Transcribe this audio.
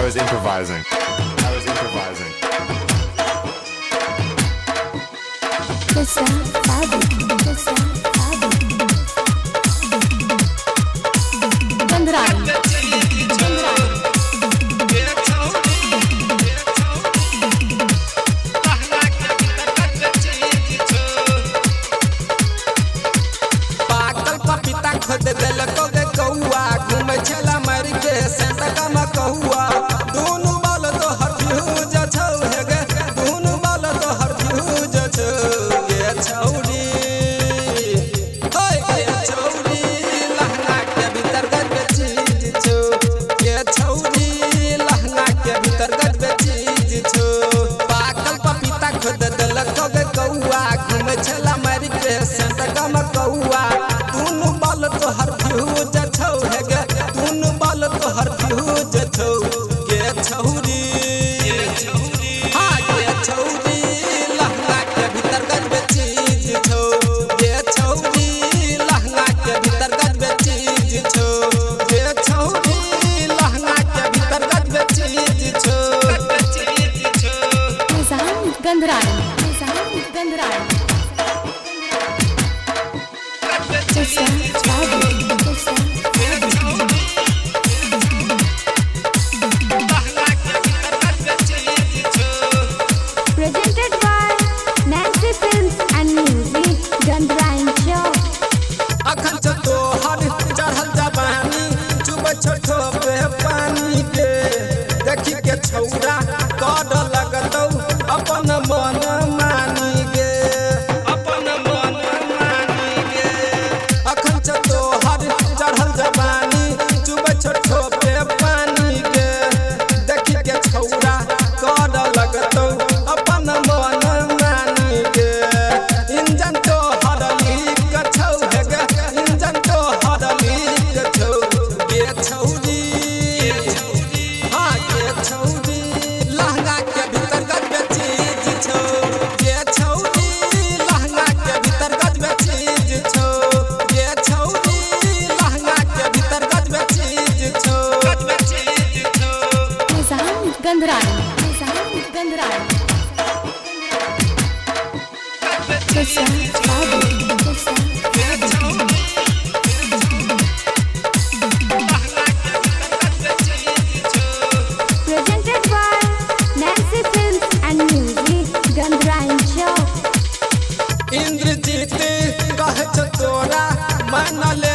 was improvising. I was improvising. खुद दिल को गे कौआ घूमे छला मर के सेंट कम कौआ दोनों बाल तो हर फ्यूज छौ हे गे दोनों बाल तो हर फ्यूज छौ गे छौड़ी होय गे छौड़ी लहंगा के भीतर गद चीज छौ गे छौड़ी लहंगा के भीतर गद चीज छौ पाकल पपीता खुद दिल को गे कौआ घूमे छला मर के सेंट कम कौआ दोनों बाल तो हर फ्यूज छौ हे गे दोनों बाल तो हर फ्यूज छौ गे छौरी हां गे छौरी लहंगा के भीतर गद चीज छौ गे छौरी लहंगा के भीतर गद चीज छौ गे छौरी लहंगा के भीतर गद चीज छौ गंधराय Presented by Nancy Films and Music, Gandhrain Show. अखन तो हर चढ़ल जवानी चुब छोटो पे पानी के देखी के छौरा कड लगतौ अपन मन मानी गे अपन मन मानी गे अखन तो हर चढ़ल जवानी चुब छोटो पे पानी के देखी के छौरा कड लगतौ अपन मन मानी गे इंजन तो हर लीक छौ हे गे इंजन तो हर लीक छौ गे छौरी हां गे छौरी लहंगा के भीतर गद चीज छौ गे छौरी लहंगा के भीतर गद चीज छौ गे छौरी लहंगा के भीतर गद चीज छौ गंधराय Presented by Nancy Films and Music, Gandhrain Show. Indrajit कह तोरा मन ले